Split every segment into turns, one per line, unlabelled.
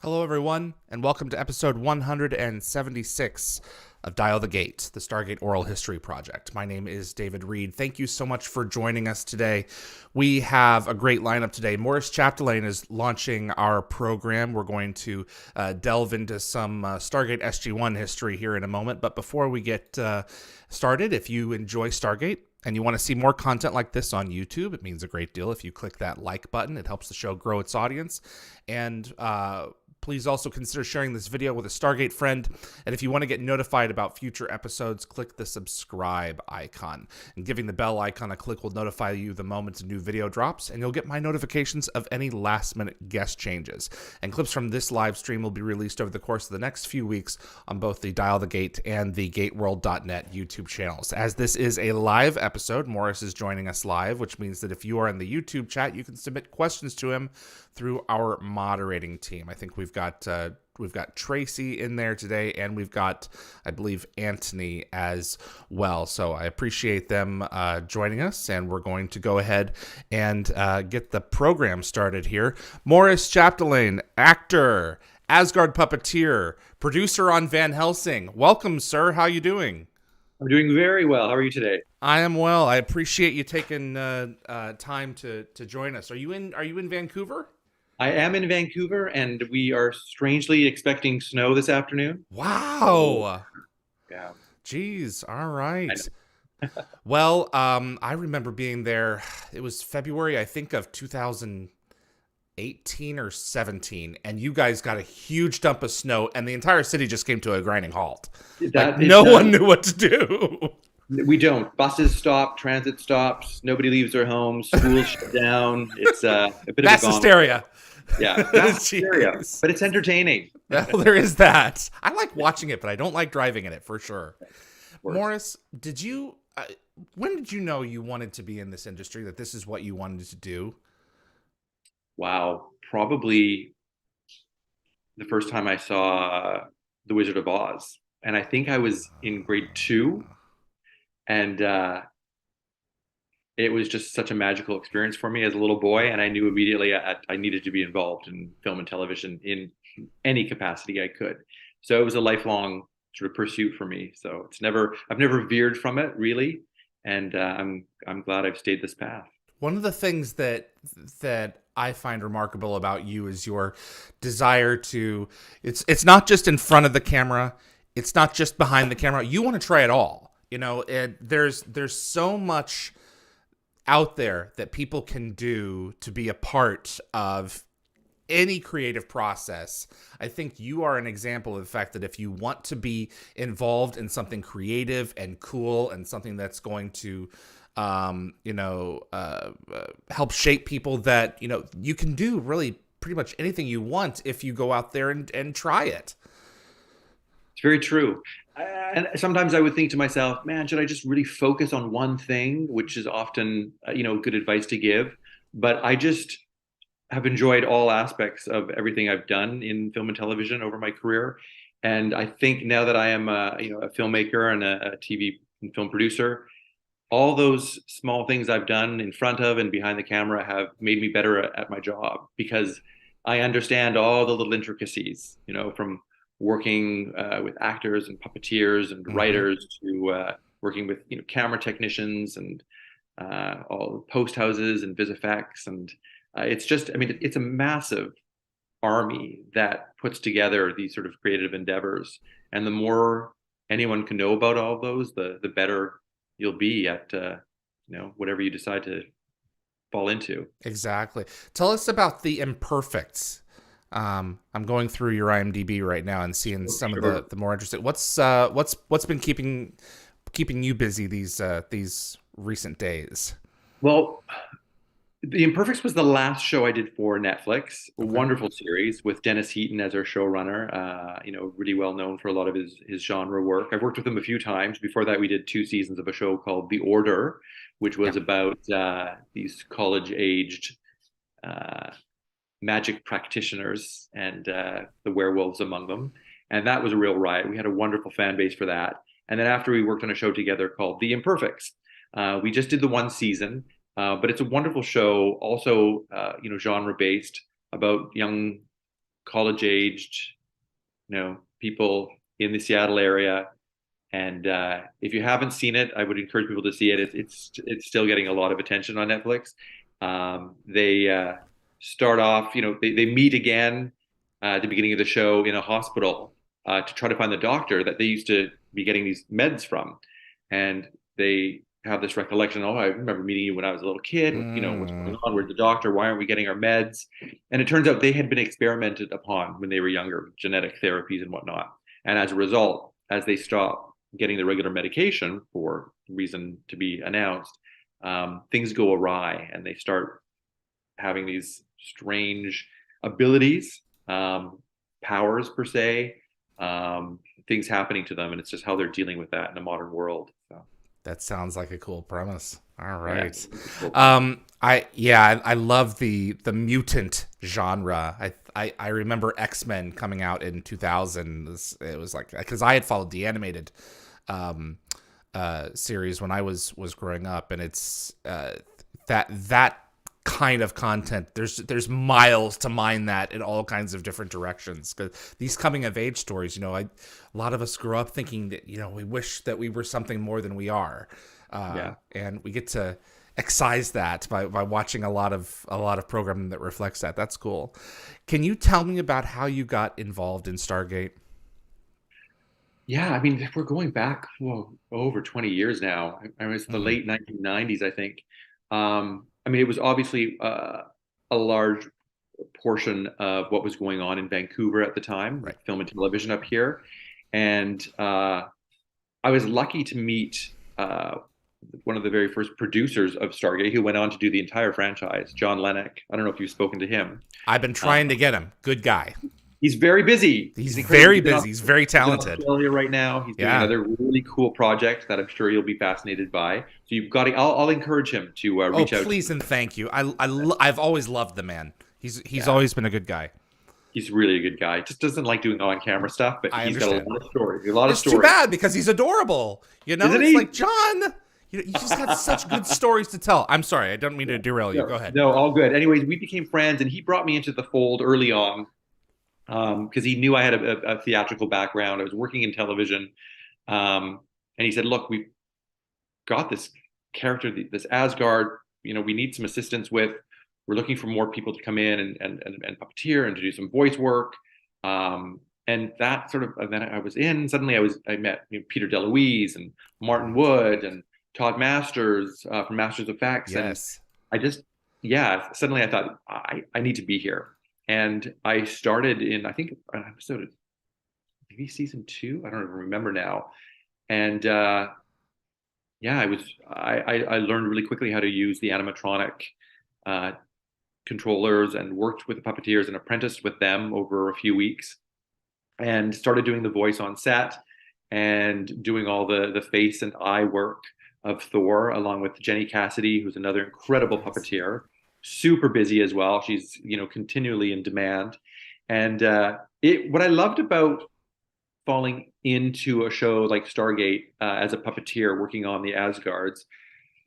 Hello, everyone, and welcome to episode 176 of Dial the Gate, the Stargate Oral History Project. My name is David Reed. Thank you so much for joining us today. We have a great lineup today. Morris Chapdelaine is launching our program. We're going to delve into some Stargate SG-1 history here in a moment. But before we get started, if you enjoy Stargate, and you want to see more content like this on YouTube, it means a great deal if you click that like button. It helps the show grow its audience. And please also consider sharing this video with a Stargate friend. And if you want to get notified about future episodes, click the subscribe icon. And giving the bell icon a click will notify you the moment a new video drops, and you'll get my notifications of any last-minute guest changes. And clips from this live stream will be released over the course of the next few weeks on both the Dial the Gate and the GateWorld.net YouTube channels. As this is a live episode, Morris is joining us live, which means that if you are in the YouTube chat, you can submit questions to him through our moderating team. I think we've got Tracy in there today, and we've got, I believe, Anthony as well. So I appreciate them joining us, and we're going to go ahead and get the program started here. Morris Chapdelaine, actor, Asgard Puppeteer, producer on Van Helsing. Welcome, sir. How you doing?
I'm doing very well. How are you today?
I am well. I appreciate you taking time to join us. Are you in Vancouver?
I am in Vancouver, and we are strangely expecting snow this afternoon.
Wow.
Yeah.
Jeez. All right. Well, I remember being there. It was February, I think, of 2018 or 17, and you guys got a huge dump of snow, and the entire city just came to a grinding halt. No one knew what to do.
We don't. Buses stop, transit stops, nobody leaves their homes, schools shut down. It's a bit
Mass
of a
hysteria.
Yeah, mass hysteria. But it's entertaining.
Well, there is that. I like watching it, but I don't like driving in it for sure. Morris, when did you know you wanted to be in this industry, that this is what you wanted to do?
Wow. Probably the first time I saw The Wizard of Oz. And I think I was in grade 2. And it was just such a magical experience for me as a little boy. And I knew immediately I needed to be involved in film and television in any capacity I could. So it was a lifelong sort of pursuit for me. So I've never veered from it, really. And I'm glad I've stayed this path.
One of the things that I find remarkable about you is your desire to, it's not just in front of the camera. It's not just behind the camera. You want to try it all. You know, there's so much out there that people can do to be a part of any creative process. I think you are an example of the fact that if you want to be involved in something creative and cool and something that's going to help shape people, that, you can do really pretty much anything you want if you go out there and try it.
It's very true. And sometimes I would think to myself, man, should I just really focus on one thing, which is often, good advice to give. But I just have enjoyed all aspects of everything I've done in film and television over my career. And I think now that I am a filmmaker and a TV and film producer, all those small things I've done in front of and behind the camera have made me better at my job, because I understand all the little intricacies, from working with actors and puppeteers and writers to working with camera technicians and all post houses and vis effects. And it's a massive army that puts together these sort of creative endeavors. And the more anyone can know about all of those, the better you'll be at whatever you decide to fall into.
Exactly. Tell us about the Imperfects. I'm going through your IMDb right now and seeing some of the more interesting. What's been keeping you busy these recent days?
Well, The Imperfects was the last show I did for Netflix. A wonderful series with Dennis Heaton as our showrunner. Really well known for a lot of his genre work. I've worked with him a few times. Before that, we did 2 seasons of a show called The Order, which was about these college-aged magic practitioners and the werewolves among them. And that was a real riot. We had a wonderful fan base for that. And then after, we worked on a show together called The Imperfects. We just did the 1 season. But it's a wonderful show, also, genre-based, about young college-aged, people in the Seattle area. And if you haven't seen it, I would encourage people to see it. It's still getting a lot of attention on Netflix. They start off, they meet again at the beginning of the show in a hospital to try to find the doctor that they used to be getting these meds from. And they have this recollection, oh, I remember meeting you when I was a little kid. What's going on? Where's the doctor? Why aren't we getting our meds? And it turns out they had been experimented upon when they were younger, genetic therapies and whatnot. And as a result, as they stop getting the regular medication for reason to be announced, things go awry and they start having these strange abilities, powers per se, things happening to them, and it's just how they're dealing with that in the modern world. So.
That sounds like a cool premise. All right.
Yeah.
I love the mutant genre. I remember X-Men coming out in 2000. It was like, because I had followed the animated series when I was growing up, and it's that kind of content. There's miles to mine that in all kinds of different directions, because these coming of age stories, a lot of us grew up thinking that we wish that we were something more than we are, and we get to excise that by watching a lot of programming that reflects that. That's cool. Can you tell me about how you got involved in Stargate?
Yeah, I mean, we're going back over 20 years now. I was the late 1990s, I think. I mean, it was obviously a large portion of what was going on in Vancouver at the time,
Right.
film and television up here. And I was lucky to meet one of the very first producers of Stargate, who went on to do the entire franchise, John Lennox. I don't know if you've spoken to him.
I've been trying to get him. Good guy.
He's very busy.
He's very busy. He's very talented.
He's in Australia right now. He's doing another really cool project that I'm sure you'll be fascinated by. So you've got to. I'll encourage him to reach out.
Oh, please and thank you. I've always loved the man. He's always been a good guy.
He's really a good guy. Just doesn't like doing on-camera stuff, but he's got a lot of stories.
It's too bad because he's adorable.
Isn't
it's
he?
like, John, you just got such good stories to tell. I'm sorry, I don't mean to derail you. Go ahead.
No, all good. Anyways, we became friends, and he brought me into the fold early on because he knew I had a theatrical background. I was working in television, and he said, "Look, we've got this character, this Asgard. We need some assistance with. We're looking for more people to come in and puppeteer and to do some voice work." And that sort of event I was in, suddenly I met Peter DeLuise and Martin Wood and Todd Masters from Masters of Effects.
Yes.
And suddenly I thought, I need to be here. And I started in, I think, an episode, maybe season 2. I don't even remember now. And I learned really quickly how to use the animatronic controllers and worked with the puppeteers and apprenticed with them over a few weeks and started doing the voice on set and doing all the face and eye work of Thor, along with Jenny Cassidy, who's another incredible puppeteer, super busy as well. She's continually in demand. And what I loved about falling into a show like Stargate as a puppeteer working on the Asgards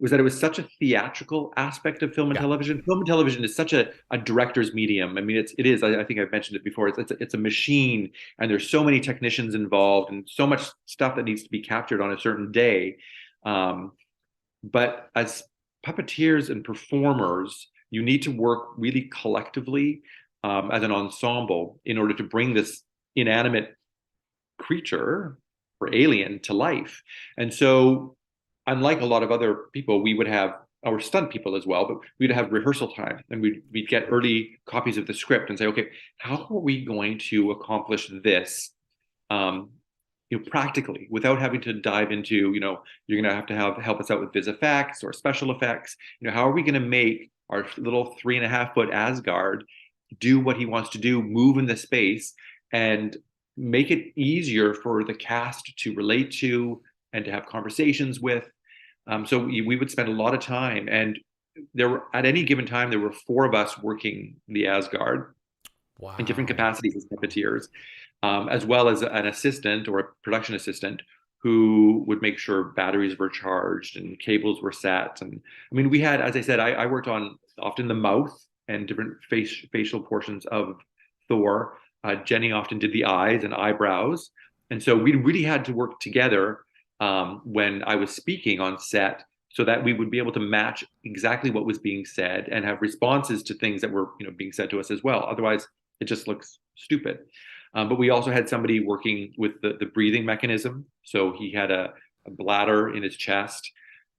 was that it was such a theatrical aspect of film and television. Film and television is such a director's medium. I mean, it is. I think I've mentioned it before. It's a machine, and there's so many technicians involved, and so much stuff that needs to be captured on a certain day. But as puppeteers and performers, you need to work really collectively as an ensemble in order to bring this inanimate creature or alien to life. And so, unlike a lot of other people, we would have our stunt people as well, but we'd have rehearsal time, and we'd get early copies of the script and say, okay, how are we going to accomplish this practically without having to dive into, you're going to have help us out with vis effects or special effects. How are we going to make our little 3.5-foot Asgard do what he wants to do, move in the space, and make it easier for the cast to relate to and to have conversations with. So we would spend a lot of time, and at any given time, there were 4 of us working the Asgard in different capacities as puppeteers, as well as an assistant or a production assistant who would make sure batteries were charged and cables were set. And I mean, we had, as I said, I worked on often the mouth and different facial portions of Thor. Jenny often did the eyes and eyebrows. And so we really had to work together when I was speaking on set so that we would be able to match exactly what was being said and have responses to things that were, being said to us as well. Otherwise, it just looks stupid. But we also had somebody working with the breathing mechanism. So he had a bladder in his chest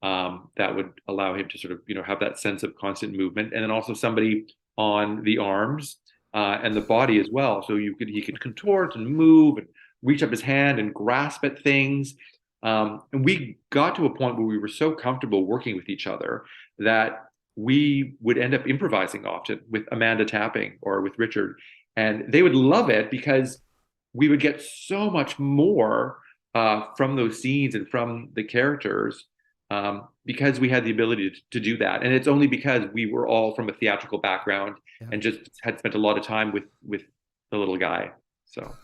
that would allow him to sort of, have that sense of constant movement. And then also somebody on the arms and the body as well. So he could contort and move and reach up his hand and grasp at things. And we got to a point where we were so comfortable working with each other that we would end up improvising often with Amanda tapping or with Richard. And they would love it because we would get so much more from those scenes and from the characters because we had the ability to do that. And it's only because we were all from a theatrical background and just had spent a lot of time with the little guy. So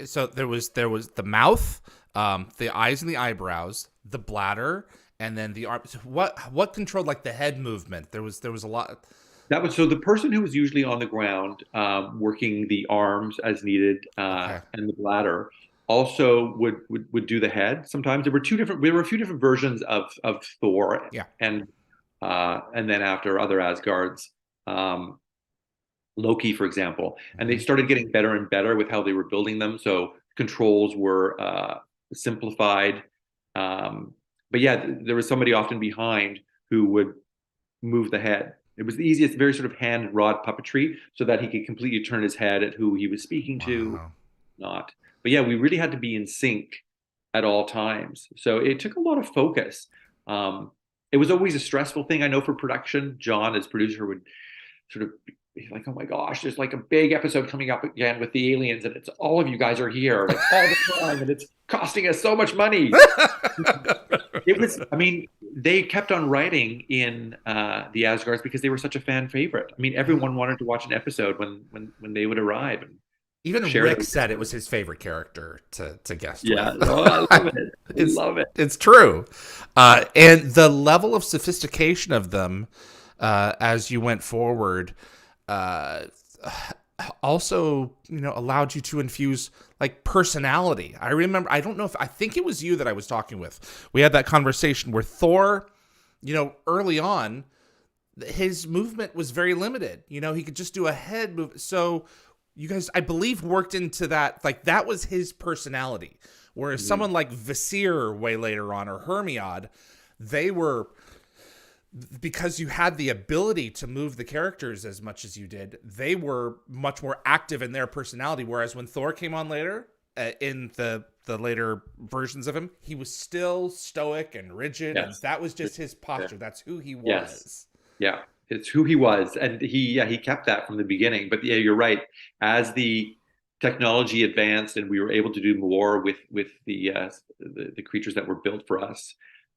so there was the mouth, the eyes and the eyebrows, the bladder, and then the arm. What controlled like the head movement? There was a lot.
That was so the person who was usually on the ground working the arms as needed and the bladder also would do the head. Sometimes there were a few different versions of Thor.
Yeah.
And then after other Asgards, Loki, for example, and they started getting better and better with how they were building them. So controls were simplified. But yeah, there was somebody often behind who would move the head. It was the easiest, very sort of hand rod puppetry so that he could completely turn his head at who he was speaking to, not. But yeah, we really had to be in sync at all times. So it took a lot of focus. It was always a stressful thing. I know for production, John as producer would sort of be like, oh my gosh, there's like a big episode coming up again with the aliens and it's all of you guys are here like all the time and it's costing us so much money. It was, I mean, they kept on writing in the Asgards because they were such a fan favorite. I mean, everyone wanted to watch an episode when they would arrive. And
even Rick said it was his favorite character to guest.
Yeah, I love it. I love it.
It's true. And the level of sophistication of them as you went forward also, allowed you to infuse like personality. I remember, I think it was you that I was talking with. We had that conversation where Thor, early on, his movement was very limited. He could just do a head move. So you guys, I believe, worked into that. Like that was his personality. Whereas someone like Visir way later on or Hermione, they were, because you had the ability to move the characters as much as you did, they were much more active in their personality. Whereas when Thor came on later, in the later versions of him, he was still stoic and rigid, and that was just his posture. That's who he was. Yes.
Yeah, it's who he was, and he kept that from the beginning. But yeah, you're right. As the technology advanced and we were able to do more with the creatures that were built for us,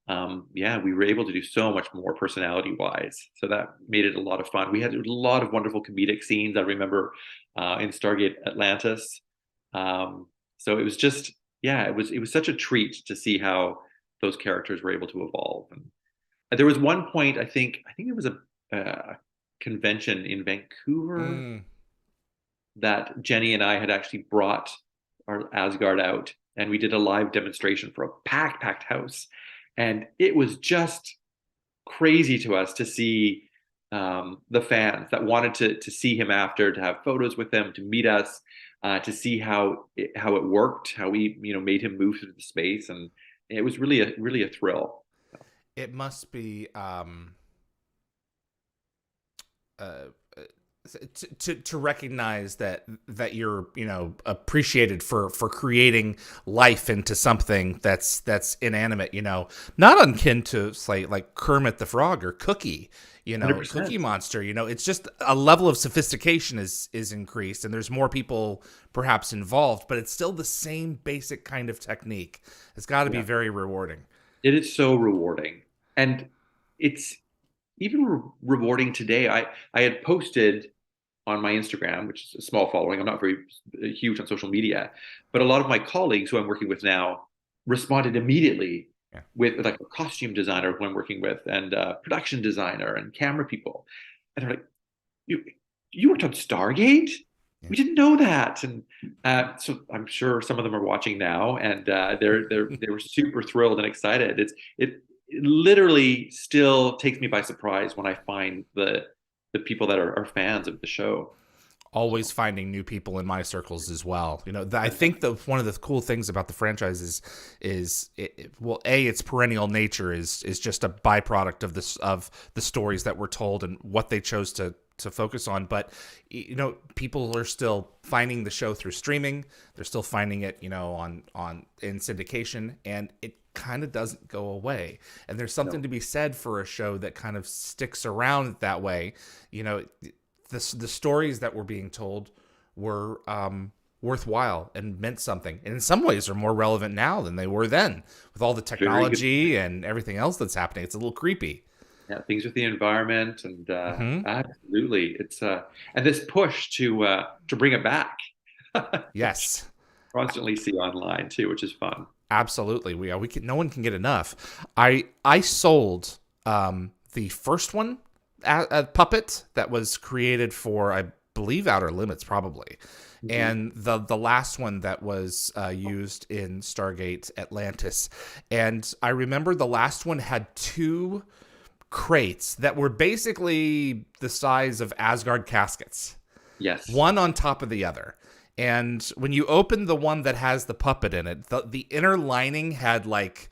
we were able to do so much more personality wise. So that made it a lot of fun. We had a lot of wonderful comedic scenes. I remember in Stargate Atlantis. So it was just, it was such a treat to see how those characters were able to evolve. And there was one point, I think it was a convention in Vancouver that Jenny and I had actually brought our Asgard out, and we did a live demonstration for a packed house. And it was just crazy to us to see the fans that wanted to see him after, to have photos with him, to meet us, to see how it worked, how we made him move through the space, and it was really a thrill.
It must be to recognize that you're appreciated for creating life into something that's inanimate, not akin to like Kermit the Frog or Cookie, 100%. Cookie Monster. It's just a level of sophistication is increased, and there's more people perhaps involved, but it's still the same basic kind of technique. It's got to be very rewarding.
It is so rewarding, and it's even rewarding today. I had posted on my Instagram, which is a small following. I'm not very huge on social media, but a lot of my colleagues who I'm working with now responded immediately with like a costume designer who I'm working with, and a production designer and camera people. And they're like, you worked on Stargate? we didn't know that. And so I'm sure some of them are watching now, and they were super thrilled and excited. It literally still takes me by surprise when I find the people that are fans of the show.
Always
So
finding new people in my circles as well. I think one of the cool things about the franchise well, its perennial nature is just a byproduct of the stories that were told and what they chose to focus on. But people are still finding the show through streaming. They're still finding it, on in syndication, and it kind of doesn't go away. And there's something to be said for a show that kind of sticks around that way. The stories that were being told were worthwhile and meant something, and in some ways are more relevant now than they were then, with all the technology and everything else that's happening. It's a little creepy.
yeah, things with the environment, and
Mm-hmm.
absolutely, it's and this push to bring it back, which
Yes,
constantly see online too, which is fun.
absolutely. We can. No one can get enough. I sold the first one, a puppet that was created for, I believe, Outer Limits, probably.
Mhm.
And the last one that was used in Stargate Atlantis. And I remember the last one had two crates that were basically the size of Asgard caskets,
Yes.
one on top of the other. And when you open the one that has the puppet in it, the inner lining had like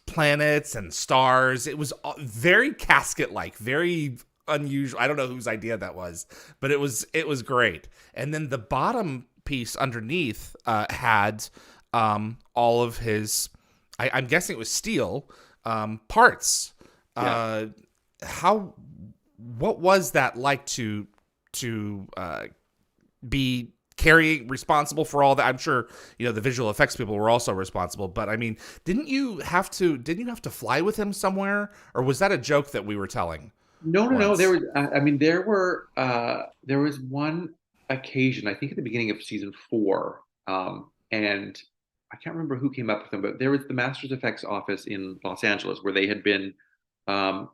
planets and stars. It was very casket-like, very unusual. I don't know whose idea that was, but it was great. And then the bottom piece underneath had all of his, I'm guessing it was steel parts.
Yeah.
How what was that like to be carrying responsible for all that? I'm sure the visual effects people were also responsible, but I mean, didn't you have to fly with him somewhere, or was that a joke that we were telling
No, no, no. There
once?
was, there was one occasion, I think at the beginning of season four, and I can't remember who came up with them, but there was the Masters Effects office in Los Angeles where they had been um,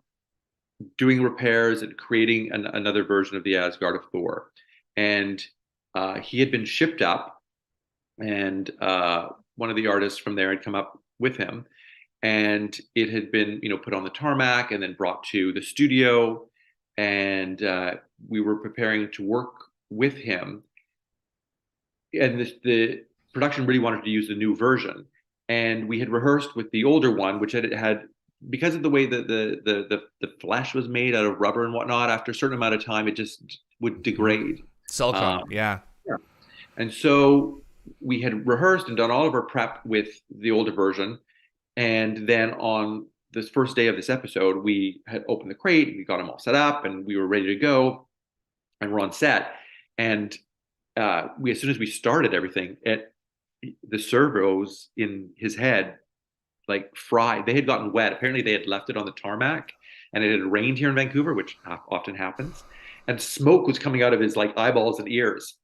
doing repairs and creating another version of the Asgard of Thor, and he had been shipped up, and one of the artists from there had come up with him, and it had been put on the tarmac and then brought to the studio, and we were preparing to work with him, and the production really wanted to use the new version, and we had rehearsed with the older one, which had because of the way that the flesh was made out of rubber and whatnot, after a certain amount of time it just would
Mhm.
degrade.
Silicone,
um,
yeah.
yeah. And so we had rehearsed and done all of our prep with the older version, and then on this first day of this episode, we had opened the crate, we got them all set up, and we were ready to go, and we're on set. And as soon as we started everything, the servos in his head like fried. They had gotten wet. Apparently, they had left it on the tarmac, and it had rained here in Vancouver, which often happens. And smoke was coming out of his like eyeballs and ears.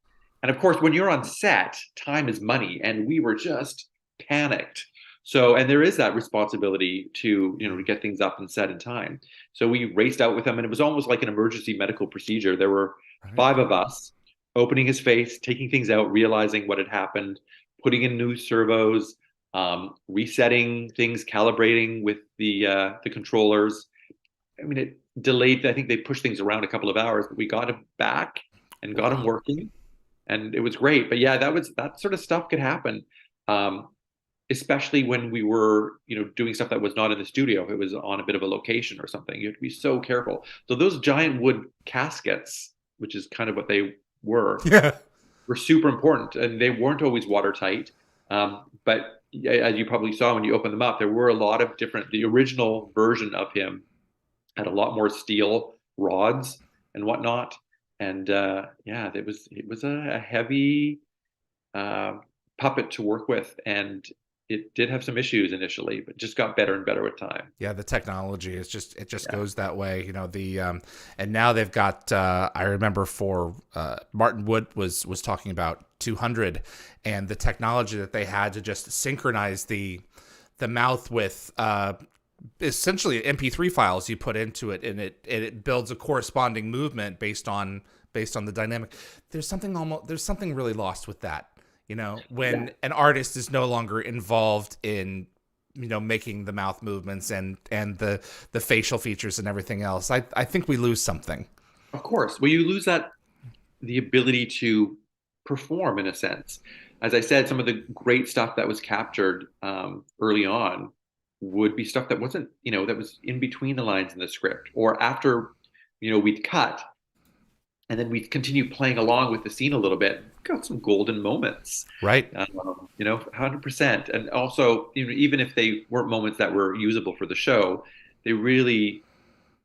And of course, when you're on set, time is money, and we were just panicked. So, and there is that responsibility to to get things up and set in time. So we raced out with him, and it was almost like an emergency medical procedure. There were
Right.
five of us opening his face, taking things out, realizing what had happened, putting in new servos, resetting things, calibrating with the controllers. I mean, it delayed. I think they pushed things around a couple of hours, but we got him back and got him
Wow.
working, and it was great. But yeah, that sort of stuff could happen, um, especially when we were doing stuff that was not in the studio. If it was on a bit of a location or something, you have to be so careful. So those giant wood caskets, which is kind of what they
Yeah.
were super important, and they weren't always watertight. But as you probably saw when you opened them up, there were a lot of different. The original version of him had a lot more steel rods and whatnot, and yeah, it was a heavy uh, puppet to work with, and it did have some issues initially, but just got better and better with time.
Yeah, the technology is just
Yeah.
goes that way. The and now they've got I remember for Martin Wood was talking about 200, and the technology that they had to just synchronize the mouth with essentially MP3 files you put into it, and it builds a corresponding movement based on based on the dynamic. There's something really lost with that, when
Yeah.
an artist is no longer involved in making the mouth movements and the facial features and everything else. I think we lose something.
Of course. Well, you lose the ability to perform in a sense. As I said, some of the great stuff that was captured early on would be stuff that wasn't, that was in between the lines in the script or after, we'd cut and then we'd continue playing along with the scene a little bit. Got some golden moments,
Right.
100%. And also, even if they weren't moments that were usable for the show, they really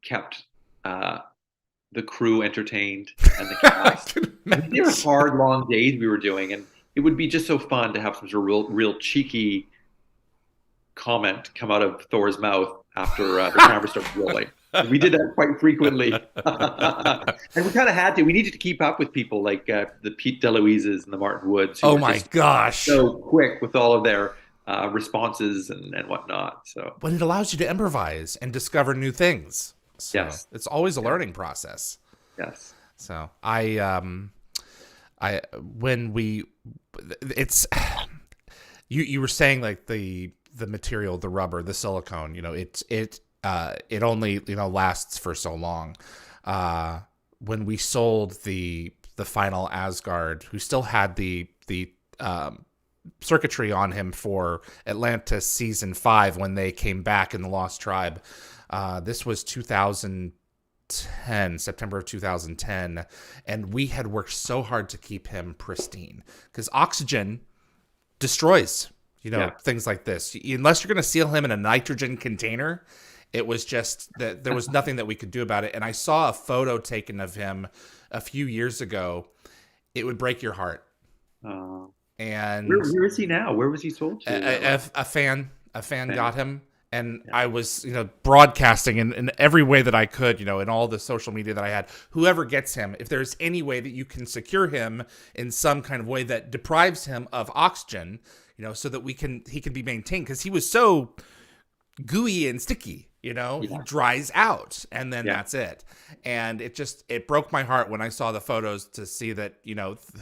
kept the crew entertained and the
I
cast.
can
I mean, they were
imagine.
hard, long days we were doing, and it would be just so fun to have some sort of real cheeky comment come out of Thor's mouth after the camera started rolling. We did that quite frequently, and we kind of had to. We needed to keep up with people like the Pete DeLuises and the Martin Woods, who
Oh
were
my
just
gosh.
so quick with all of their responses and whatnot. So
But it allows you to improvise and discover new things. So
yes,
it's always a
yeah,
learning process.
yes,
So I when we it's you were saying like the material, the rubber, the silicone, it only lasts for so long. When we sold the final Asgard, who still had the circuitry on him for Atlantis season 5 when they came back in the Lost Tribe, this was 2010, September of 2010, and we had worked so hard to keep him pristine because oxygen destroys
yeah.
things like this. Unless you're going to seal him in a nitrogen container, it was just that there was nothing that we could do about it. And I saw a photo taken of him a few years ago. It would break your heart.
Uh,
And
where is he now? Where was he sold to?
a fan
Fan.
got him, and
Yeah.
I was broadcasting in every way that I could, in all the social media that I had. Whoever gets him, if there's any way that you can secure him in some kind of way that deprives him of oxygen, so that he can be maintained, because he was so gooey and sticky, he
Yeah.
dries out and then
Yeah.
that's it. And it broke my heart when I saw the photos to see that,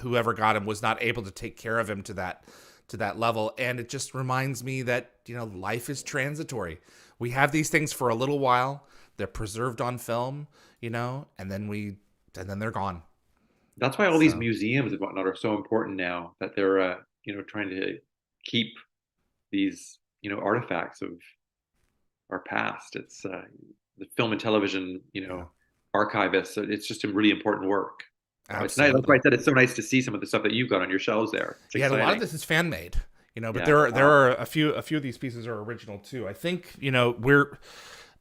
whoever got him was not able to take care of him to that level. And it just reminds me that, life is transitory. We have these things for a little while. They're preserved on film, and then they're gone.
That's why all these
So
museums and whatnot are so important now that they're trying to keep these artifacts of our past. It's the film and television
yeah,
archivists. So it's just a really important work. So it's nice. That's why
absolutely.
I said it's so nice to see some of the stuff that you've got on your shelves there. It's
Yeah, and a lot of
exciting.
this is fan made, but
Yeah.
there
Wow.
are a few of these pieces are original too. I think, we're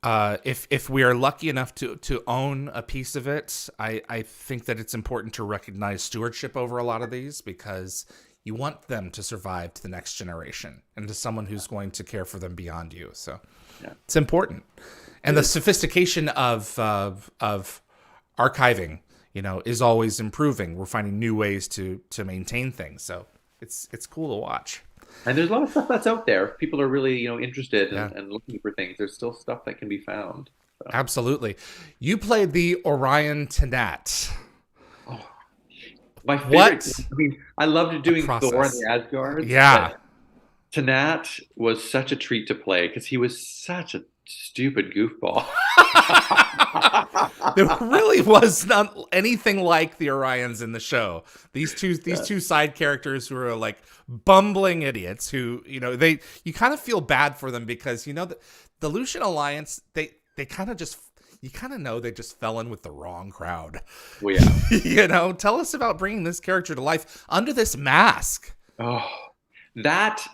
if we are lucky enough to own a piece of it, I think that it's important to recognize stewardship over a lot of these, because you want them to survive to the next generation and to someone who's going to care for them beyond you. So
Yeah.
it's important. And the sophistication of archiving, is always improving. We're finding new ways to maintain things. So it's cool to watch.
And there's a lot of stuff that's out there. If people are really interested
Yeah,
and looking for things, there's still stuff that can be found. So,
absolutely. You played the Orion Tenat.
oh, my favorite.
What
I mean, I loved
a
doing Thor and
process.
the Asgards,
Yeah.
but Tenat was such a treat to play because he was such a stupid goofball.
There really was not anything like the Orions in the show. These two side characters who are like bumbling idiots who, you kind of feel bad for them, because the Lucian Alliance, they kind of just, you kind of know they just fell in with the wrong crowd.
Well, yeah.
Tell us about bringing this character to life under this mask.
Oh, that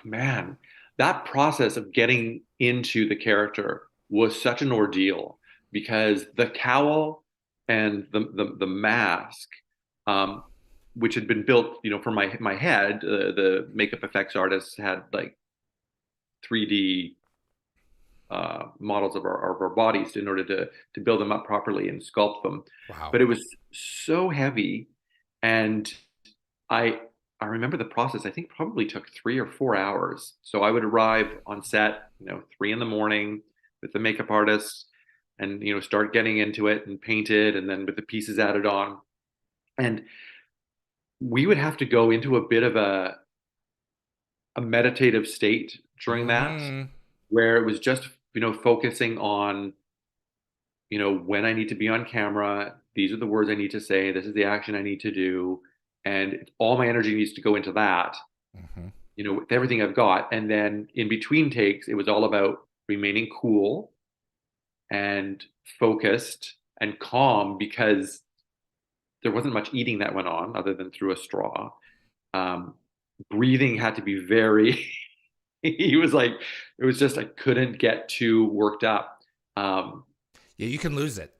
man, that process of getting into the character was such an ordeal because the cowl and the mask, um, which had been built, for my head, the makeup effects artists had like 3D models of our bodies in order to build them up properly and sculpt them.
Wow.
But it was so heavy, and I I remember the process. I think probably took 3 or 4 hours. So I would arrive on set, 3 in the morning with the makeup artist. and start getting into it and paint it, and then with the pieces added on. And we would have to go into a bit of a meditative state during that,
Mm-hmm.
where it was just focusing on when I need to be on camera, these are the words I need to say, this is the action I need to do, and all my energy needs to go into that,
Mm-hmm.
with everything I've got. And then in between takes, it was all about remaining cool and focused and calm, because there wasn't much eating that went on other than through a straw. Um, Breathing had to be very, he was like, it was just, I couldn't get too worked up. Um,
Yeah, you can lose it.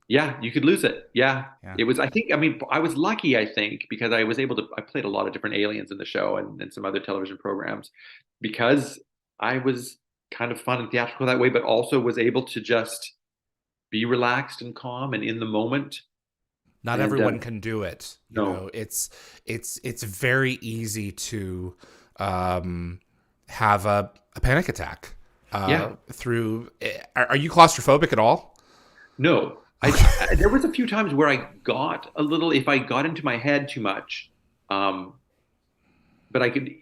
yeah, you could lose it. Yeah.
Yeah.
It was, I mean, I was lucky, I think, because I played a lot of different aliens in the show and some other television programs, because I was kind of fun and theatrical that way, but also was able to just be relaxed and calm and in the moment.
Not
And
everyone can do it.
no,
It's very easy to have a panic attack
yeah,
through. Are you claustrophobic at all?
no.
Okay.
There was a few times where I got a little, if I got into my head too much, um, but I could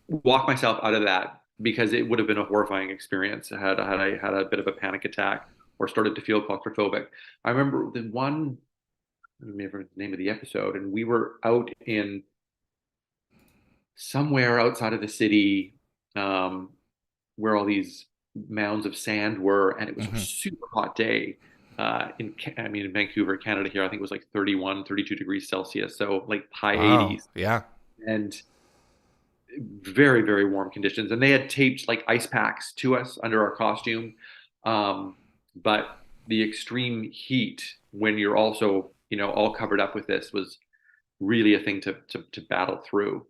walk myself out of that, because it would have been a horrifying experience had I had a bit of a panic attack or started to feel claustrophobic. I remember the one, I don't remember the name of the episode, and we were out in somewhere outside of the city, um, where all these mounds of sand were, and it was a
Hmm.
super hot day. In Vancouver, Canada here, I think it was like 31, 32 degrees Celsius, so like high
Wow.
80s,
Yeah.
and very, very warm conditions. And they had taped like ice packs to us under our costume. But the extreme heat, when you're also, all covered up with this, was really a thing to battle through.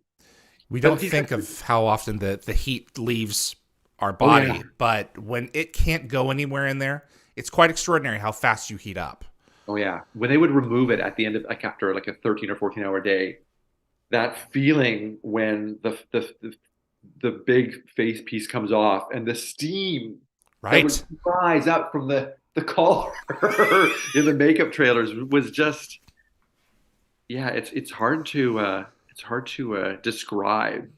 We
But
don't
with these guys,
think of how often the heat leaves our
oh yeah,
body, but when it can't go anywhere in there, it's quite extraordinary how fast you heat up.
oh yeah. When they would remove it at the end of, like, after like a 13 or 14-hour day, that feeling when the big face piece comes off and the steam that would
Right.
rise up from the collar in the makeup trailers was just, yeah, it's hard to describe,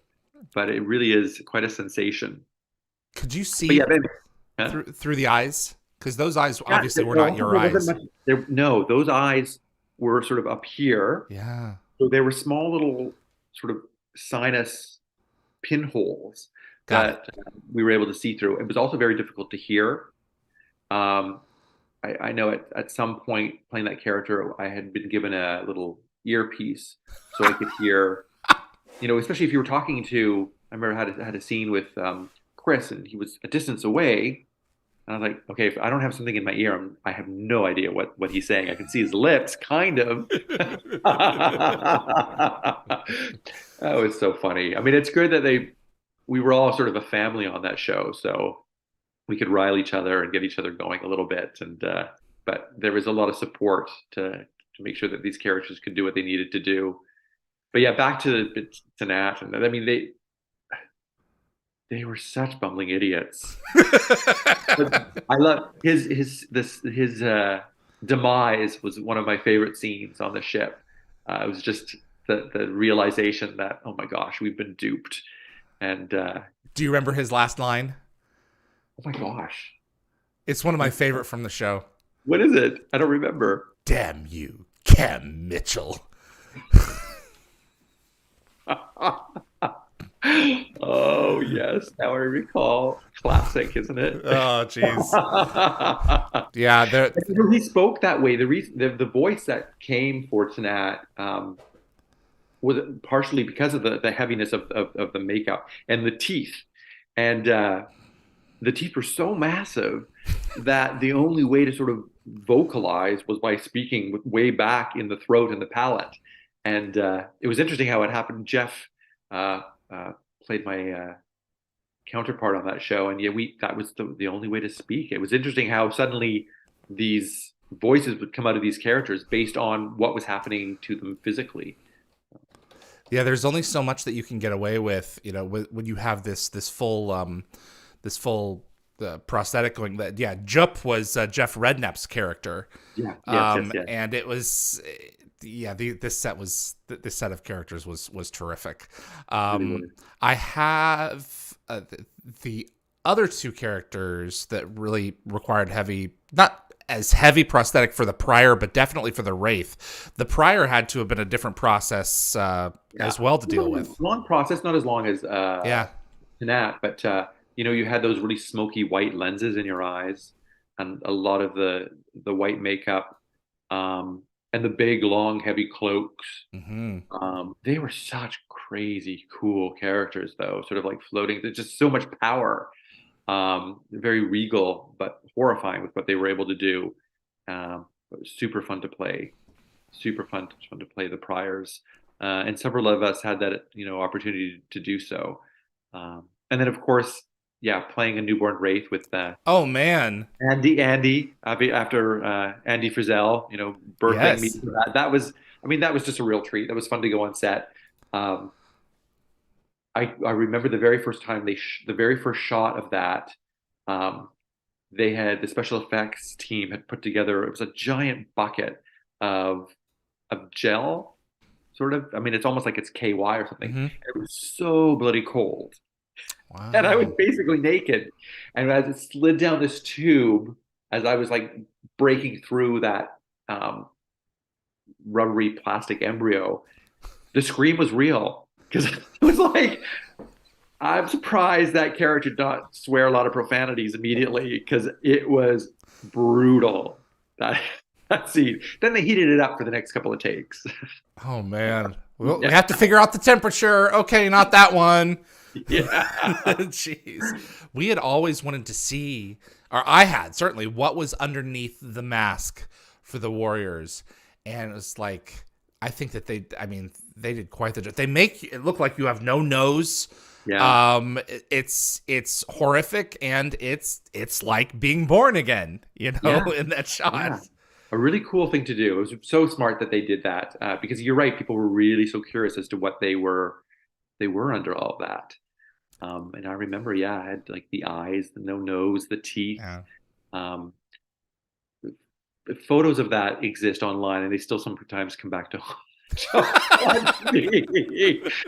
but it really is quite a sensation.
Could you
But yeah,
see
then, huh?
through the eyes? Because those eyes
Yeah,
obviously were
well,
not
also
your
there wasn't
eyes.
much there. No, those eyes were sort of up here,
Yeah.
so they were small little sort of sinus pinholes
Got it.
that we were able to see through. It was also very difficult to hear. Um, I know at some point playing that character, I had been given a little earpiece so I could hear, especially if you were talking to, I remember I had a scene with Chris, and he was a distance away. And I was like, okay, if I don't have something in my ear, I have no idea what he's saying. I can see his lips, kind of. That was so funny. I mean, it's good that we were all sort of a family on that show, so we could rile each other and get each other going a little bit. And but there was a lot of support to make sure that these characters could do what they needed to do. But yeah, back to Nat, and I mean they were such bumbling idiots. But I love his demise was one of my favorite scenes on the ship. It was just the realization that, oh my gosh, we've been duped, and
Do you remember his last line?
oh my gosh,
It's one of my favorite from the show.
what is it? I don't remember.
Damn you, Cam Mitchell.
Oh yes, now I recall. Classic, isn't it?
Oh, jeez. Yeah, there.
He spoke that way. The voice that came for Tanat was partially because of the heaviness of the makeup and the teeth. And the teeth were so massive that the only way to sort of vocalize was by speaking way back in the throat and the palate. And it was interesting how it happened. Jeff uh, played my counterpart on that show, and yeah, we that was the only way to speak. It was interesting how suddenly these voices would come out of these characters based on what was happening to them physically.
Yeah, there's only so much that you can get away with, when you have this full the prosthetic going that Jup was Jeff Redknapp's character.
Yeah. Yes.
And it was this set of characters was terrific.
Really.
I have the other two characters that really required not as heavy prosthetic for the Prior, but definitely for the Wraith. The Prior had to have been a different process as well to deal with.
Long process, not as long as Tenat, but you had those really smoky white lenses in your eyes, and a lot of the white makeup, and the big, long, heavy cloaks.
Mm-hmm.
They were such crazy, cool characters, though, sort of like floating. There's just so much power. Very regal, but horrifying with what they were able to do. It was super fun to play. Super fun to play the Priors. And several of us had that, opportunity to do so. And then, of course, playing a newborn Wraith with
oh man,
Andy after Andy Frizzell, birthing me. That was just a real treat. That was fun to go on set. I remember the very first time the very first shot of that. They had the special effects team had put together. It was a giant bucket of gel, sort of. I mean, it's almost like it's KY or something.
Mm-hmm.
It was so bloody cold.
Wow.
And I was basically naked. And as it slid down this tube, as I was like breaking through that rubbery plastic embryo, the scream was real. Because it was like, I'm surprised that character did not swear a lot of profanities immediately, because it was brutal, that scene. Then they heated it up for the next couple of takes. Oh,
man. We have to figure out the temperature. Okay, not that one.
Yeah.
Jeez. We had always wanted to see, or I had certainly, what was underneath the mask for the Warriors. And it was like, I think that they did quite the job. They make it look like you have no nose.
Yeah.
It's horrific, and it's like being born again, in that shot. Yeah.
A really cool thing to do. It was so smart that they did that, because you're right. People were really so curious as to what they were under all of that. And I remember, I had like the eyes, the no nose, the teeth. Yeah. Photos of that exist online, and they still sometimes come back to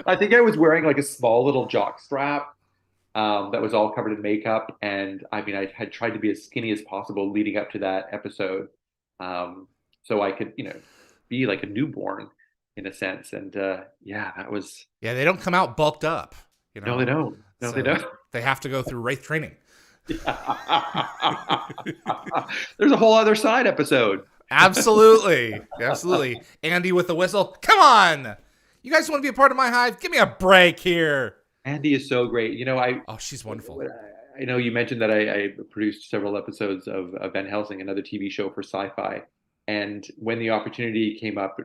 I think I was wearing like a small little jock strap that was all covered in makeup, and I had tried to be as skinny as possible leading up to that episode, so I could be like a newborn in a sense. And that was
they don't come out bulked up.
No, they don't. No, they don't.
They have to go through Wraith training.
There's a whole other side episode.
Absolutely. Andy with the whistle. Come on. You guys want to be a part of my hive? Give me a break here.
Andy is so great.
She's wonderful.
I know you mentioned that I produced several episodes of Van Helsing, another TV show for Sci-Fi. And when the opportunity came up,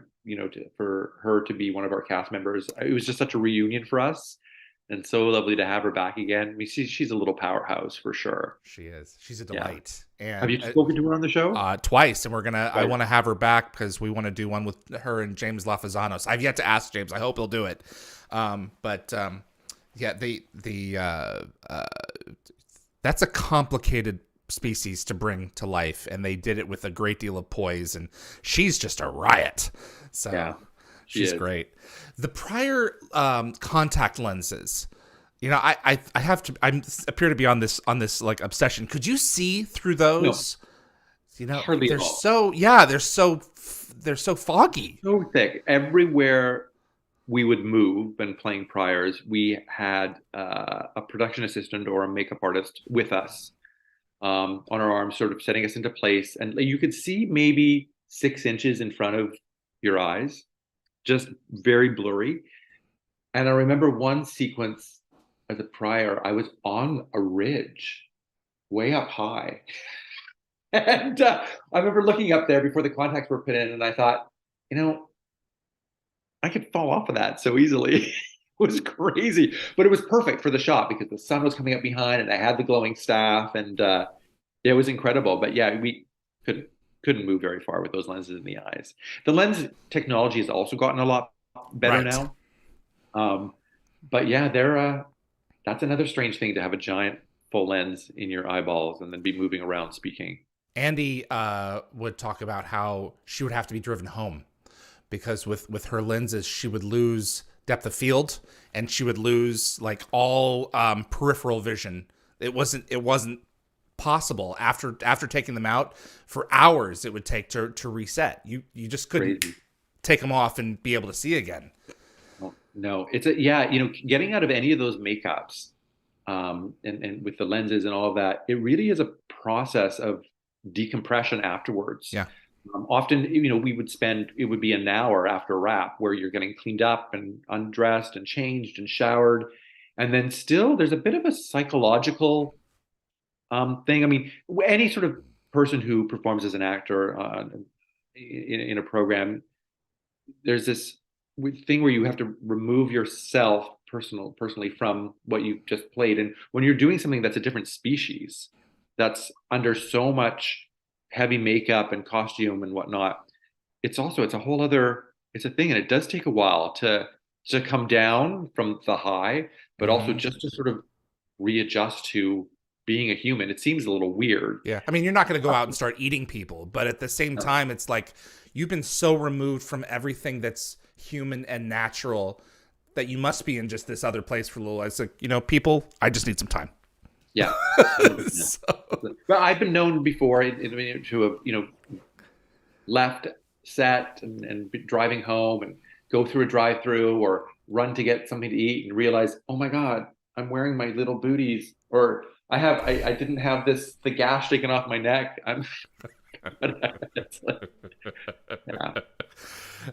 for her to be one of our cast members, it was just such a reunion for us. And so lovely to have her back again. I mean, she's a little powerhouse for sure.
She is. She's a delight.
Yeah. And have you spoken to her on the show?
Twice, and I want to have her back because we want to do one with her and James Lafazanos. I've yet to ask James. I hope he'll do it. That's a complicated species to bring to life, and they did it with a great deal of poise. And she's just a riot. So. Yeah. She's great. The Prior contact lenses, I appear to be on this like obsession. Could you see through those?
No, hardly
they're
at all.
they're so foggy.
So thick. Everywhere we would move when playing Priors, we had a production assistant or a makeup artist with us on our arms, sort of setting us into place, and you could see maybe 6 inches in front of your eyes. Just very blurry. And I remember one sequence as a Prior, I was on a ridge way up high. And I remember looking up there before the contacts were put in, and I thought, I could fall off of that so easily. It was crazy, but it was perfect for the shot because the sun was coming up behind, and I had the glowing staff, and it was incredible. But we couldn't move very far with those lenses in the eyes. The lens technology has also gotten a lot better now. But that's another strange thing to have a giant full lens in your eyeballs and then be moving around speaking.
Andy would talk about how she would have to be driven home because with her lenses, she would lose depth of field and she would lose like all peripheral vision. It wasn't possible after taking them out for hours. It would take to reset. You just couldn't
Crazy.
take them off and be able to see again.
Oh, no, it's a yeah. Getting out of any of those makeups, and with the lenses and all of that, it really is a process of decompression afterwards.
Yeah.
Often, it would be an hour after a wrap where you're getting cleaned up and undressed and changed and showered. And then still there's a bit of a psychological thing. I mean, any sort of person who performs as an actor in a program, there's this thing where you have to remove yourself personally from what you just played. And when you're doing something that's a different species, that's under so much heavy makeup and costume and whatnot, it's a whole other, it's a thing. And it does take a while to come down from the high, but also just to sort of readjust to being a human. It seems a little weird.
Yeah. I mean, you're not going to go out and start eating people, but at the same time, it's like you've been so removed from everything that's human and natural that you must be in just this other place for a little. It's like, people, I just need some time.
Yeah.
So.
But I've been known before to have, left set and be driving home and go through a drive-through or run to get something to eat and realize, oh my God, I'm wearing my little booties, or I didn't have the gash taken off my neck. It's like, yeah.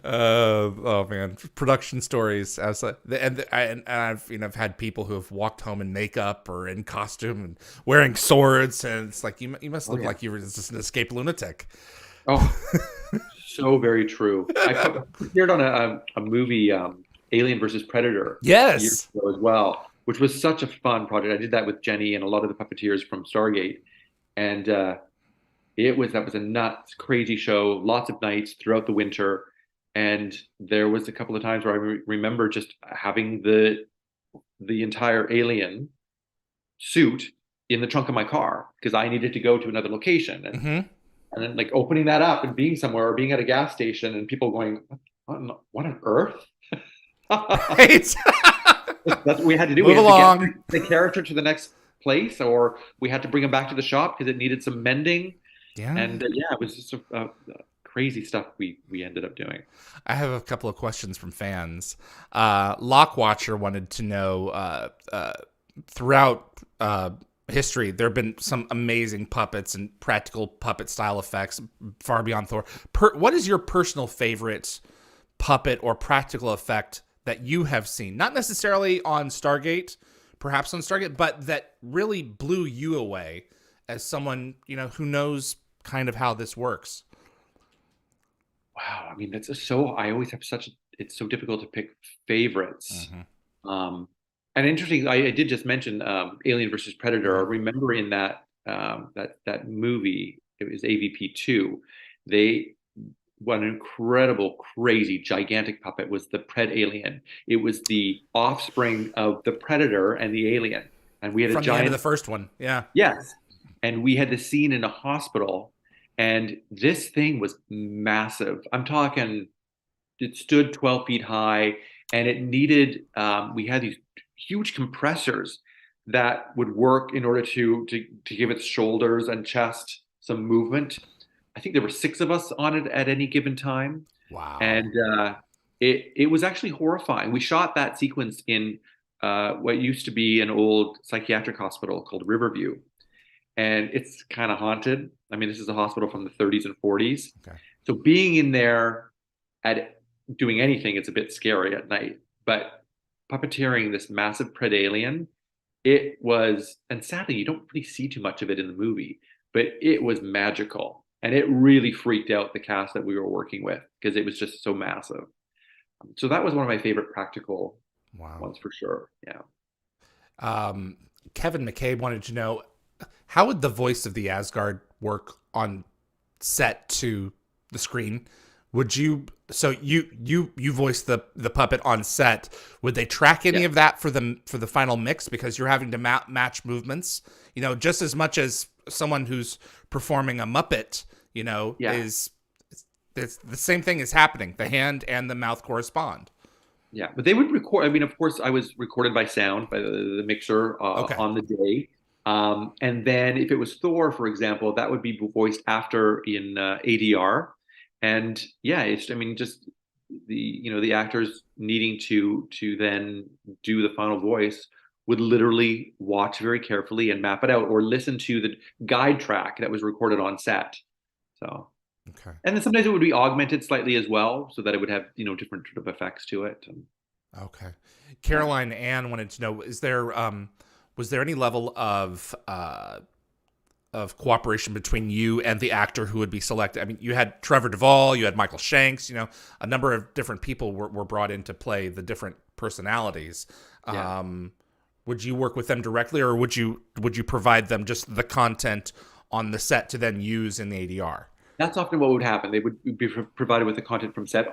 Oh man, production stories. And I've had people who have walked home in makeup or in costume and wearing swords, and it's like you must look like you were just an escaped lunatic.
Oh, so very true. I appeared on a movie, Alien versus Predator.
Yes.
Years ago as well, which was such a fun project. I did that with Jenny and a lot of the puppeteers from Stargate, and that was a nuts, crazy show. Lots of nights throughout the winter, and there was a couple of times where I remember just having the entire alien suit in the trunk of my car because I needed to go to another location, and then like opening that up and being somewhere or being at a gas station and people going, what on earth?
Right.
That's what we had to do.
Move
we had
along.
to get the character to the next place, or we had to bring him back to the shop because it needed some mending.
Yeah.
And it was just crazy stuff we ended up doing.
I have a couple of questions from fans. Lockwatcher wanted to know throughout history, there have been some amazing puppets and practical puppet style effects far beyond Thor. What is your personal favorite puppet or practical effect that you have seen? Not necessarily on Stargate, perhaps on Stargate, but that really blew you away as someone, who knows kind of how this works.
Wow. I mean, I always have it's so difficult to pick favorites. And interesting, I did just mention Alien versus Predator. I remember in that movie, it was AVP2. What an incredible, crazy, gigantic puppet was the Pred Alien. It was the offspring of the Predator and the Alien, and we had
From the end of the first one. Yeah.
Yes, and we had the scene in a hospital, and this thing was massive. I'm talking, it stood 12 feet high, and it needed. We had these huge compressors that would work in order to give its shoulders and chest some movement. I think there were 6 of us on it at any given time.
Wow.
And it was actually horrifying. We shot that sequence in what used to be an old psychiatric hospital called Riverview. And it's kind of haunted. I mean, this is a hospital from the 30s and 40s.
Okay.
So being in there at doing anything, it's a bit scary at night. But puppeteering this massive Pred Alien, it was, and sadly, you don't really see too much of it in the movie, but it was magical. And it really freaked out the cast that we were working with because it was just so massive. So that was one of my favorite practical ones for sure. Yeah.
Kevin McCabe wanted to know, how would the voice of the Asgard work on set to the screen? Would you? So you voiced the puppet on set. Would they track any
Yeah.
of that for the final mix because you're having to match movements? Just as much as someone who's performing a Muppet,
Yeah.
is it's the same thing is happening. The hand and the mouth correspond.
Yeah, but they would record. I mean, of course, I was recorded by sound by the mixer
Okay.
on the day. And then if it was Thor, for example, that would be voiced after in ADR. And yeah, I mean, just the actors needing to then do the final voice would literally watch very carefully and map it out, or listen to the guide track that was recorded on set. So,
Okay.
and then sometimes it would be augmented slightly as well, so that it would have different sort of effects to it. And
Okay.
yeah.
Caroline Ann wanted to know: was there any level of cooperation between you and the actor who would be selected? I mean, you had Trevor Duvall, you had Michael Shanks, a number of different people were brought in to play the different personalities.
Yeah.
Would you work with them directly, or would you provide them just the content on the set to then use in the ADR?
That's often what would happen. They would be provided with the content from set.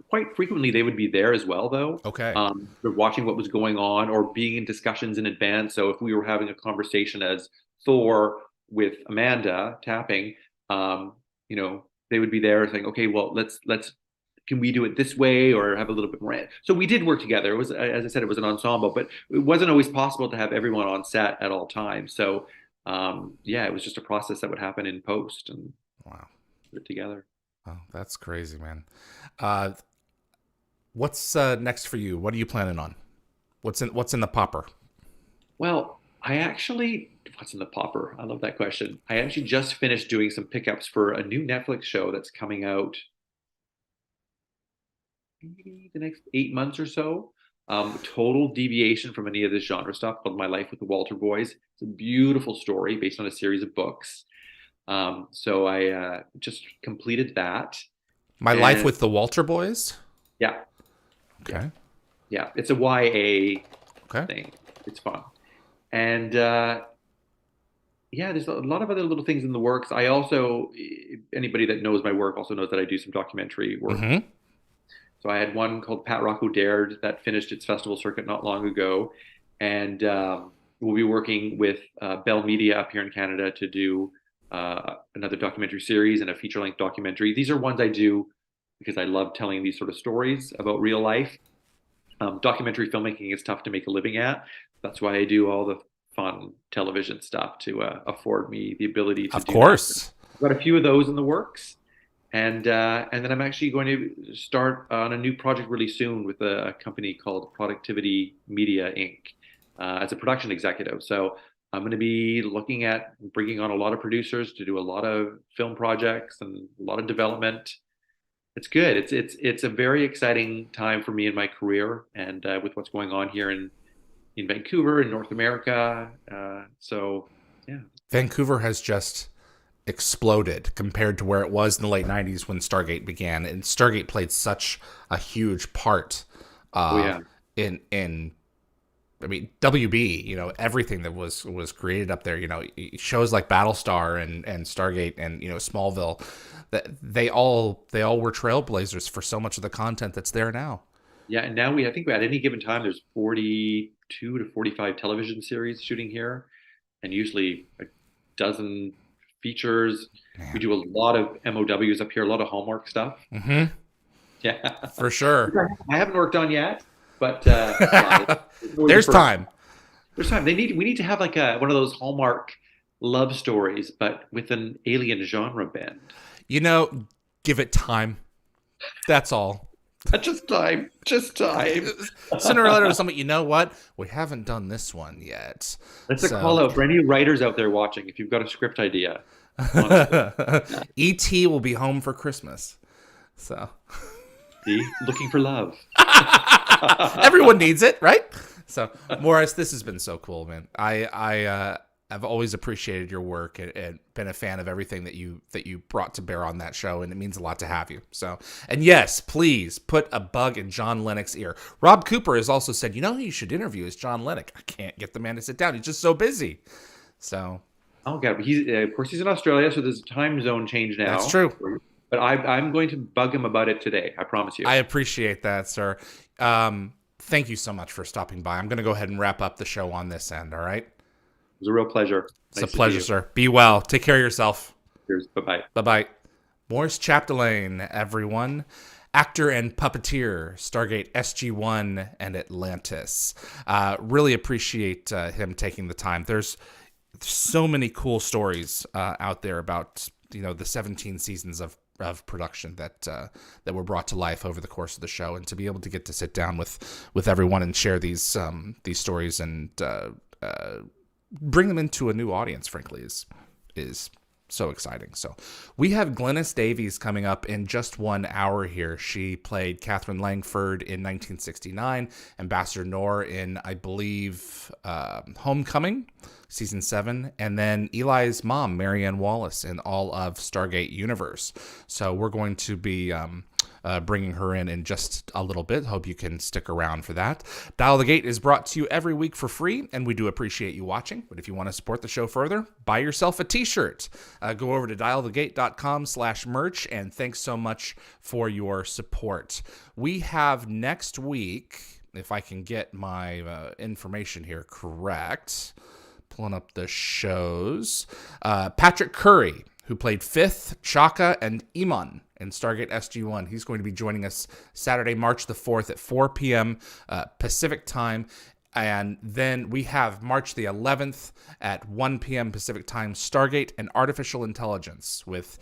Quite frequently, they would be there as well, though.
Okay.
They're watching what was going on or being in discussions in advance. So if we were having a conversation as Thor with Amanda tapping, they would be there saying, "Okay, well, let's can we do it this way or have a little bit more?" So we did work together. It was, as I said, it was an ensemble, but it wasn't always possible to have everyone on set at all times. So yeah, it was just a process that would happen in post and
Wow.
put it together.
Oh, that's crazy, man. What's next for you? What are you planning on? What's in the popper?
Well, what's in the popper? I love that question. I actually just finished doing some pickups for a new Netflix show that's coming out maybe the next 8 months or so. Total deviation from any of this genre stuff, called My Life with the Walter Boys. It's a beautiful story based on a series of books. So I just completed that.
My Life
And
with the Walter Boys?
yeah, yeah,
Okay.
yeah. It's a YA
Okay.
thing. It's fun. And yeah, there's a lot of other little things in the works. I also, anybody that knows my work also knows that I do some documentary work.
Mm-hmm.
So I had one called Pat Rocco Dared that finished its festival circuit not long ago. And we'll be working with Bell Media up here in Canada to do another documentary series and a feature-length documentary. These are ones I do because I love telling these sort of stories about real life. Documentary filmmaking is tough to make a living at. That's why I do all the fun television stuff to afford me the ability to
Of
do
course.
that. I've got a few of those in the works. And then I'm actually going to start on a new project really soon with a company called Productivity Media Inc. As a production executive. So I'm going to be looking at bringing on a lot of producers to do a lot of film projects and a lot of development. It's good. It's a very exciting time for me in my career, and with what's going on here in Vancouver in North America. So yeah,
Vancouver has just exploded compared to where it was in the late 90s when Stargate began. And Stargate played such a huge part
oh yeah,
in I mean, WB, everything that was created up there, shows like Battlestar and Stargate and, Smallville, that they all were trailblazers for so much of the content that's there now.
yeah. And now I think at any given time there's 42 to 45 television series shooting here, and usually a dozen features. We
Man.
do a lot of MOWs up here, a lot of Hallmark stuff.
Mm-hmm.
Yeah,
For sure.
I haven't worked on yet, but yeah, it's always
There's
the first.
time.
There's time. We need to have like one of those Hallmark love stories, but with an alien genre bend.
Give it time. That's all.
Just time. Just time.
Sooner or later, somebody, you know what? We haven't done this one yet.
That's a call out for any writers out there watching. If you've got a script idea,
E.T. will be home for Christmas. So,
see, looking for love.
everyone needs it, right? So, Morris, this has been so cool, man. I've always appreciated your work and been a fan of everything that you brought to bear on that show, and it means a lot to have you. So, and yes, please put a bug in John Lennox's ear. Rob Cooper has also said, who you should interview is John Lennox. I can't get the man to sit down. He's just so busy. So,
Oh god, he's of course he's in Australia, so there's a time zone change now.
that's true.
But I'm going to bug him about it today. I promise you.
I appreciate that, sir. Thank you so much for stopping by. I'm going to go ahead and wrap up the show on this end, all right?
It was a real pleasure.
It's a pleasure, sir. Be well. Take care of yourself.
Cheers. Bye-bye.
Bye-bye. Maurice Chapdelaine, everyone. Actor and puppeteer, Stargate SG-1 and Atlantis. Really appreciate him taking the time. There's so many cool stories out there about the 17 seasons of production that were brought to life over the course of the show, and to be able to get to sit down with everyone and share these stories and bring them into a new audience, frankly, is so exciting. So we have Glynis Davies coming up in just 1 hour here. She played Catherine Langford in 1969, Ambassador Noor in, I believe, Homecoming, season 7, and then Eli's mom, Marianne Wallace, in all of Stargate Universe. So we're going to be bringing her in just a little bit. Hope you can stick around for that. Dial the Gate is brought to you every week for free, and we do appreciate you watching. But if you want to support the show further, buy yourself a t-shirt. Go over to dialthegate.com/merch, and thanks so much for your support. We have next week, if I can get my information here correct, pulling up the shows, Patrick Curry, who played Fifth, Chaka, and Iman in Stargate SG-1. He's going to be joining us Saturday, March the 4th at 4 p.m. Pacific time. And then we have March the 11th at 1 p.m. Pacific time, Stargate and Artificial Intelligence with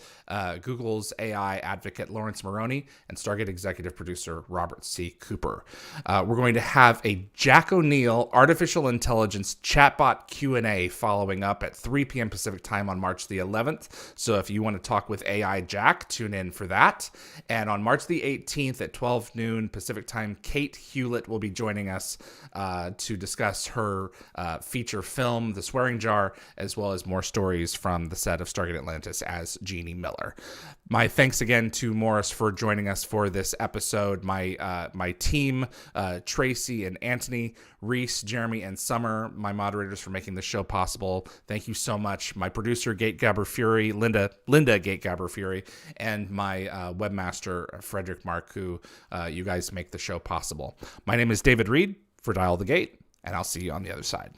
Google's AI advocate Lawrence Moroney and Stargate executive producer Robert C. Cooper. We're going to have a Jack O'Neill Artificial Intelligence chatbot Q&A following up at 3 p.m. Pacific time on March the 11th. So if you want to talk with AI Jack, tune in for that. And on March the 18th at 12 noon Pacific time, Kate Hewlett will be joining us to discuss her feature film, The Swearing Jar, as well as more stories from the set of Stargate Atlantis as Jeannie Miller. My thanks again to Morris for joining us for this episode. My team, Tracy and Anthony, Reese, Jeremy, and Summer, my moderators for making the show possible. Thank you so much. My producer, Gate Gabber Fury, Linda Gate Gabber Fury, and my webmaster, Frederick Mark, who you guys make the show possible. My name is David Reed for Dial the Gate, and I'll see you on the other side.